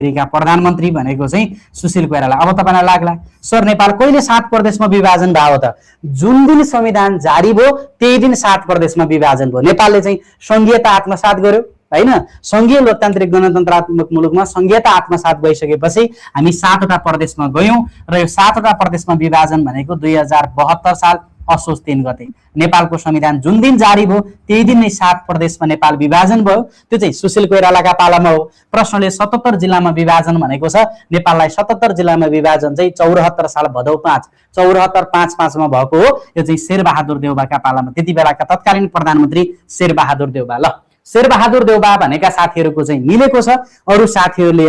का प्रधानमन्त्री भनेको चाहिँ सुशील कोइराला। अब तपाईलाई लाग्ला सर नेपाल कहिले 7 प्रदेशमा विभाजन भयो त? जुन दिन संविधान जारी भयो त्यही दिन 7 प्रदेशमा विभाजन भयो। नेपालले चाहिँ संघीयता आत्मसात गर्यो हैन। संघीय लोकतान्त्रिक गणतन्त्रात्मक मुलुकमा संघीयता आत्मसात भइसकेपछि हामी 7 वटा प्रदेशमा गयौं र यो 7 वटा प्रदेशमा विभाजन भनेको 2072 साल असोज 3 गते नेपालको संविधान जुन दिन जारी भयो त्यही दिन नै 7 प्रदेशमा नेपाल विभाजन भयो। त्यो चाहिँ सुशील कोइरालाका पालामा हो। प्रश्नले 77 जिल्लामा विभाजन भनेको छ। नेपाललाई 77 जिल्लामा विभाजन चाहिँ 74 साल भदौ 5 74-5-5 मा भएको हो। यो चाहिँ शेरबहादुर देउवाका पालामा, त्यति बेलाका तत्कालीन प्रधानमन्त्री शेरबहादुर देउवा। ल शेरबहादुर देउवा भनेका साथीहरुको चाहिँ मिलेको छ। अरु साथीहरुले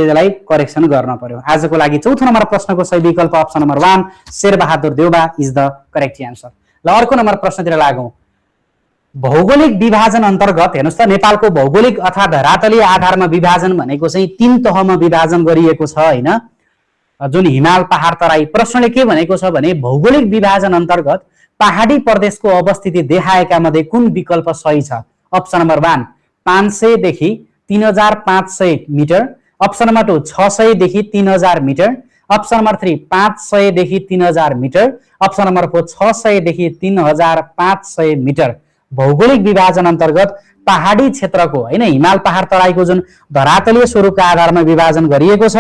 यसलाई करेक्सन गर्न पर्यो। आजको लागि चौथो नम्बर प्रश्नको सही विकल्प option number 1 Sher Bahadur Deuba is the correct answer. ल अर्को नम्बर प्रश्नतिर लागौं। भौगोलिक विभाजन अन्तर्गत हेर्नुस् त नेपालको भौगोलिक अथवा धरातलीय आधारमा विभाजन भनेको चाहिँ 3 तहमा विभाजन गरिएको छ हैन। जुन हिमाल पहाड तराई। प्रश्नले के भनेको छ भने भौगोलिक विभाजन अन्तर्गत पहाडी प्रदेशको अवस्थिति देखाएका मध्ये कुन विकल्प सही छ? अप्सन नम्बर 1 500 देखि 3500 मिटर, अप्सन नम्बर 2 600 देखि 3000 मिटर, अप्सन नम्बर 3 500 देखि 3000 मिटर, अप्सन नम्बर 4 600 देखि 3500 मिटर। भौगोलिक विभाजन अन्तर्गत पहाडी क्षेत्रको हैन हिमाल पहाड तराईको जुन धरातलीय स्वरूपका आधारमा विभाजन गरिएको छ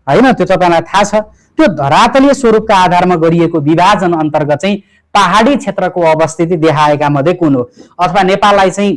हैन, त्यो तपाईलाई थाहा छ। त्यो धरातलीय स्वरूपका आधारमा गरिएको विभाजन अन्तर्गत चाहिँ पहाडी क्षेत्रको अवस्थिति देखाएका मध्ये कुन हो? अथवा नेपाललाई चाहिँ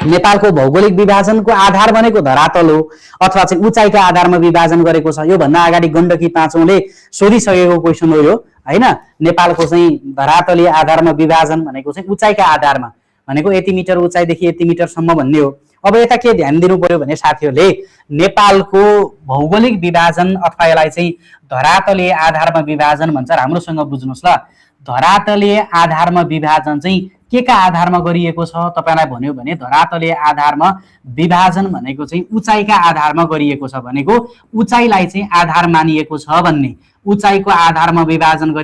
नेपालको भौगोलिक विभाजनको आधार भनेको धरातल हो अथवा चाहिँ उचाइका आधारमा विभाजन गरेको छ। यो भन्दा अगाडि गण्डकी पाँचौंले सोधिसकेको क्वेशन हो यो हैन। नेपालको चाहिँ धरातलीय आधारमा विभाजन भनेको चाहिँ उचाइका आधारमा भनेको यति मिटर उचाइदेखि यति मिटरसम्म भन्ने हो। अब यता के ध्यान दिनु पर्यो भने साथीहरुले नेपालको भौगोलिक विभाजन अथवा यसलाई चाहिँ धरातलीय आधारमा विभाजन भन्छ। राम्रोसँग बुझ्नुस् ल। धरातलीय आधारमा विभाजन चाहिँ के का आधारमा गरिएको छ तपाईलाई भन्यो भने धरातलीय आधारमा विभाजन भनेको चाहिँ उचाइका आधारमा गरिएको छ। भनेको उचाइलाई चाहिँ आधार मानिएको छ भन्ने, उचाइको आधारमा विभाजन